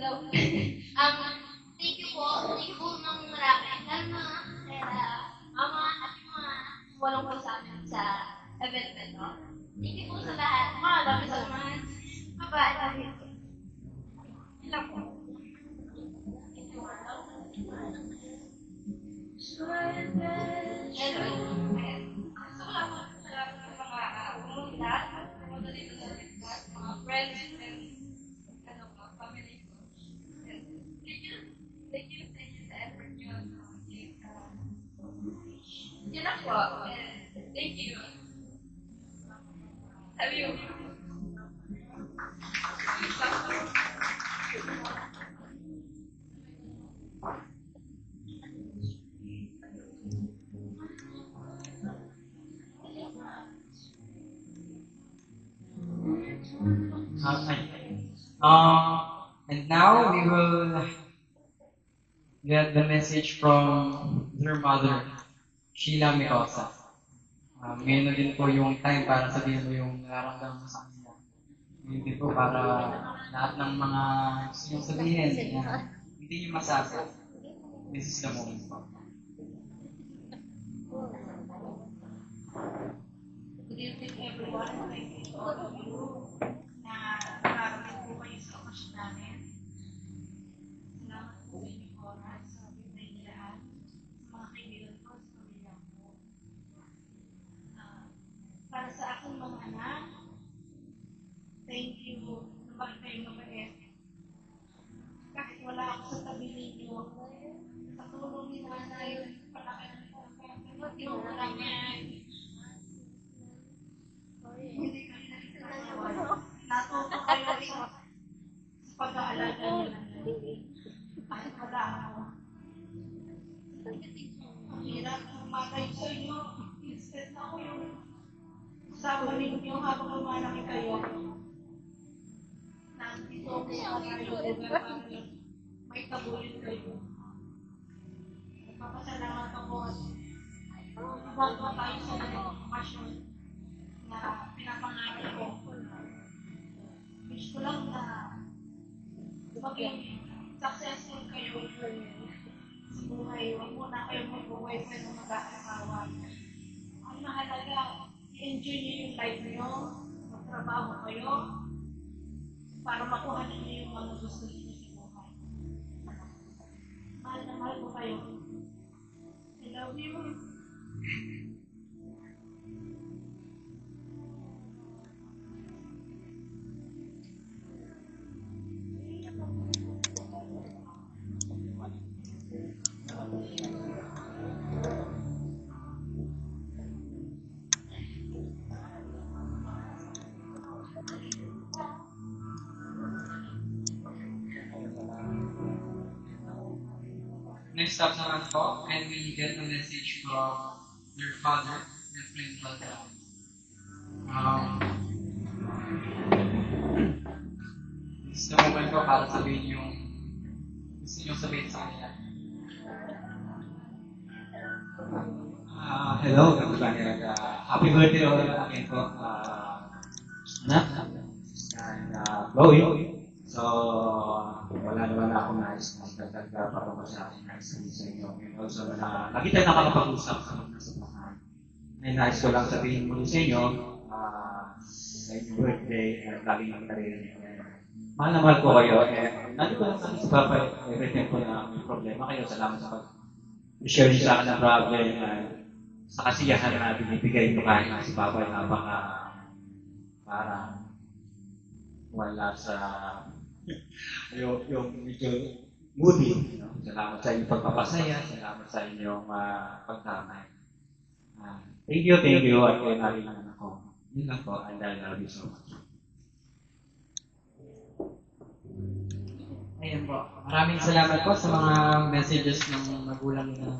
Thank you po. Thank you po ng marami. Lalo na mama at yung mga walang po sa amin sa event na to. Thank you po sa lahat. Mga love you so much. Papa, I love you. Ilan po? Hello. Ayan. Gusto ko lang po salamat sa mga komunidad, pumunta dito sa Rizal, mga friends and family ko. And thank you sa inyo sa effort nyo. Yun lang po. And thank you. Love you. And now we will get the message from their mother, Sheila Micosa. Ngayon na din po yung time para sabihin mo yung nararamdaman mo sa kanila. Ngayon din po para lahat ng mga gusto nyo sabihin, hindi nyo masabi. This is the moment po. Good evening, everyone. Thank you to all of you na nakarating po kayo sa okasyon namin. Salamat po sa inyong oras, sa bigay nilaan, sa mga kaibigan ko, sa pamilya ko. Para sa aking mga anak, thank you na bakit kayo mabait. Kahit wala ako sa tabi ninyo, sa tulong ni nanay, palaki ng pagkakas, yung ulang yan. Hindi kayo nagsasawa. Natuto kayo sa pag-aalaga nila. Kahit wala ako. Ang hirap umatay sa inyo. Instead na ako yung kasama ninyo habang lumalaki kayo. Nandito ako sa kayo lugar para may kabulin kayo. Nagpapasalamat ako at bago tayo sa okasyon na pinapangarap ko. Wish ko lang na maging successful kayo sa buhay. Huwag muna kayong mag-boyfriend o mag-aasawa. Ang mahalaga, i-enjoy niyo yung life niyo, magtrabaho kayo, para makuha niyo yung mga gusto niyo sa buhay. Mahal na mahal ko kayo. I love you. Next up naman po, and we get a message from their father, their principal. This is the moment po para sabihin yung gusto nyo sabihin sa kanila. Hello, everybody. Happy birthday all again po, anak, and Chloe. So, wala naman ako nais na dagdag para ko sa akin nais sa inyo. And also, lagi tayo nakakapag-usap sa mga nasa bahay. May nais ko lang sabihin muli sa inyo, sa inyong birthday, at lagi nang naririnig. Mahal na mahal ko kayo. Nandito ko lang sa Papa, every time po na may problema kayo. Salamat sa pag-share niyo sa akin ng problem. Sa kasiyahan na binibigay nyo kahit si Papa parang wala sa yung medyo moody. No? Salamat sa inyong pagpapasaya, salamat sa inyong pagdamay. Thank you, at kayo narinig ako. Yun lang po, and I love you so much. Ayan po. Maraming salamat po sa mga messages ng magulang na